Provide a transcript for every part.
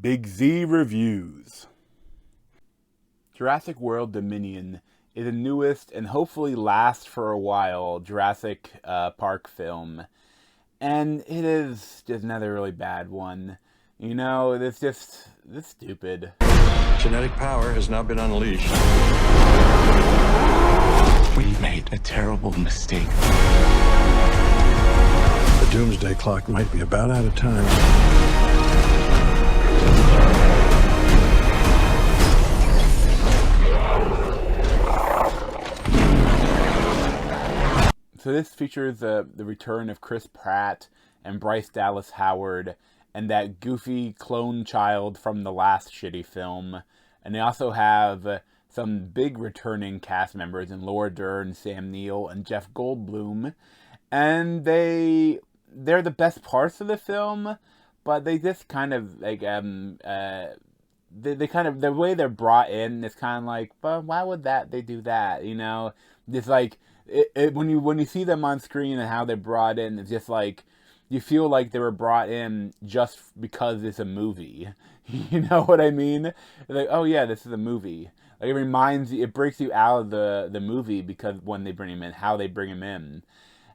Big Z Reviews. Jurassic World Dominion is the newest and hopefully last for a while Jurassic Park film. And it is just another really bad one. You know, it's stupid. Genetic power has now been unleashed. We made a terrible mistake. The doomsday clock might be about out of time. So this features the return of Chris Pratt and Bryce Dallas Howard and that goofy clone child from the last shitty film. And they also have some big returning cast members in Laura Dern, Sam Neill, and Jeff Goldblum. And they're the best parts of the film, but they just kind of like they kind of, the way they're brought in is kind of like, but why would they do that? You know, just like when you see them on screen and how they're brought in, it's just like you feel like they were brought in just because it's a movie. You know what I mean? Like, oh yeah, this is a movie. Like, it breaks you out of the movie because when they bring him in, how they bring him in.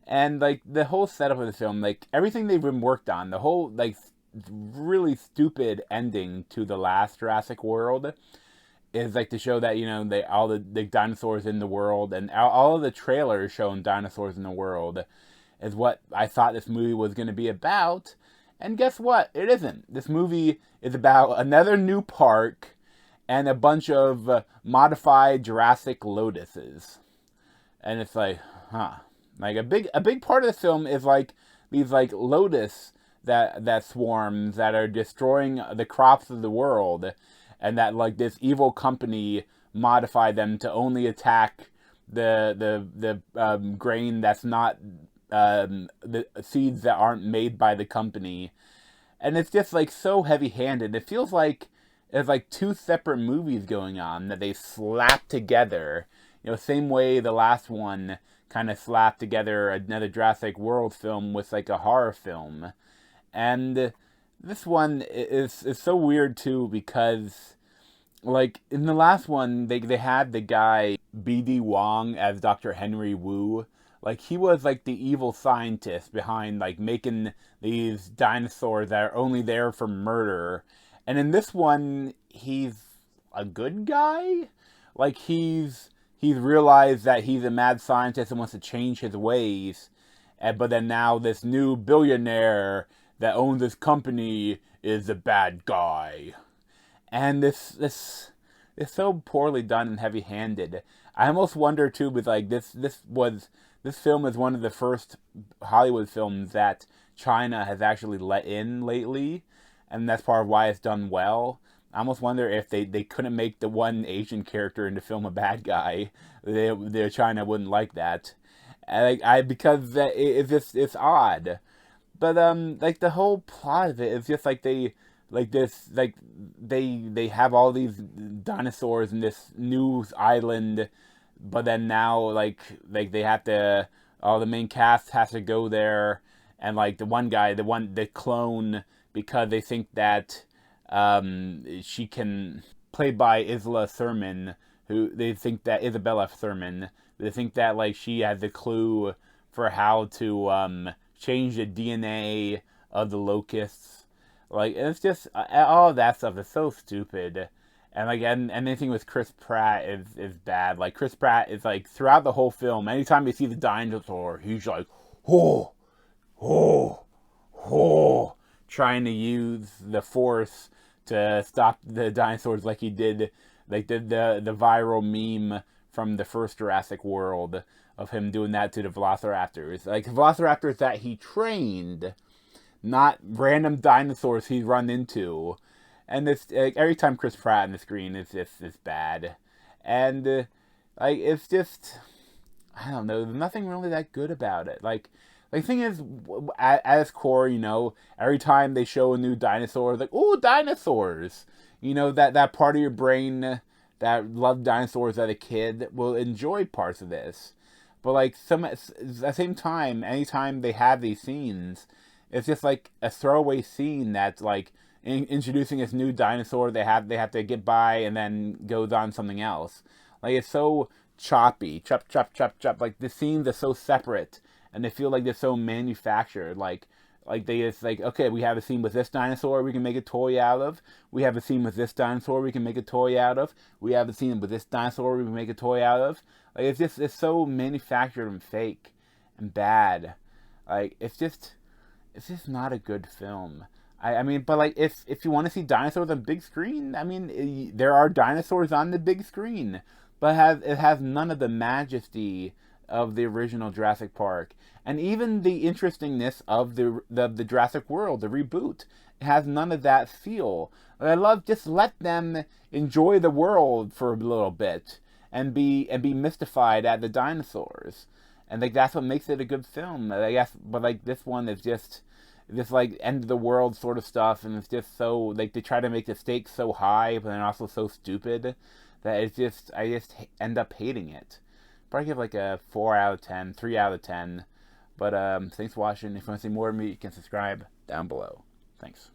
And like the whole setup of the film, like everything they've been worked on, the whole like really stupid ending to the last Jurassic World is like to show that, you know, all the dinosaurs in the world and all of the trailers showing dinosaurs in the world is what I thought this movie was going to be about. And guess what? It isn't. This movie is about another new park and a bunch of modified Jurassic lotuses. And it's like, huh. Like a big part of the film is like these like lotus that swarms that are destroying the crops of the world, and that like this evil company modified them to only attack the grain that's not the seeds that aren't made by the company. And it's just like so heavy-handed. It feels like it's like two separate movies going on that they slapped together. You know, same way the last one kind of slapped together another Jurassic World film with like a horror film. And this one is so weird too, because like in the last one they had the guy B.D. Wong as Dr. Henry Wu. Like he was like the evil scientist behind like making these dinosaurs that are only there for murder. And in this one he's a good guy. Like he's realized that he's a mad scientist and wants to change his ways. But then now this new billionaire that owns this company is a bad guy. And this is so poorly done and heavy-handed. I almost wonder too, with like this film is one of the first Hollywood films that China has actually let in lately, and that's part of why it's done well. I almost wonder if they couldn't make the one Asian character in the film a bad guy. China wouldn't like that. Because it's odd. But like the whole plot of it is just like they have all these dinosaurs in this new island, but then now like they have to, all the main cast has to go there, and like the clone, because they think that she can, played by Isabella Thurman, Isabella Thurman, they think that like she has a clue for how to change the DNA of the locusts. Like, it's just all of that stuff is so stupid. And like, and anything with Chris Pratt is bad. Like, Chris Pratt is like, throughout the whole film, anytime you see the dinosaur, he's like, oh, oh, oh, trying to use the force to stop the dinosaurs, like he did, like the viral meme from the first Jurassic World of him doing that to the velociraptors. Like, velociraptors that he trained, not random dinosaurs he's run into. And it's like, every time Chris Pratt on the screen is just bad. And like, it's just, I don't know, there's nothing really that good about it. Like the thing is, at its core, you know, every time they show a new dinosaur, like, oh, dinosaurs! You know, that part of your brain that loved dinosaurs as a kid will enjoy parts of this. But like, at the same time, anytime they have these scenes, it's just like a throwaway scene that's like introducing this new dinosaur they have to get by, and then goes on something else. Like, it's so choppy, chop chop chop chop. Like, the scenes are so separate, and they feel like they're so manufactured. Like they just like, okay, we have a scene with this dinosaur we can make a toy out of. We have a scene with this dinosaur we can make a toy out of. We have a scene with this dinosaur we can make a toy out of. Like, it's so manufactured and fake and bad. Like, it's just not a good film. I mean, but like, if you want to see dinosaurs on big screen, I mean, there are dinosaurs on the big screen, but it has none of the majesty of the original Jurassic Park, and even the interestingness of the Jurassic World, the reboot. It has none of that feel. I love, just let them enjoy the world for a little bit and be mystified at the dinosaurs, and like, that's what makes it a good film, I guess. But like, this one is just like end of the world sort of stuff, and it's just so, like, they try to make the stakes so high, but then also so stupid that I just end up hating it. Probably give like a 4 out of 10, 3 out of 10. But thanks for watching. If you want to see more of me, you can subscribe down below. Thanks.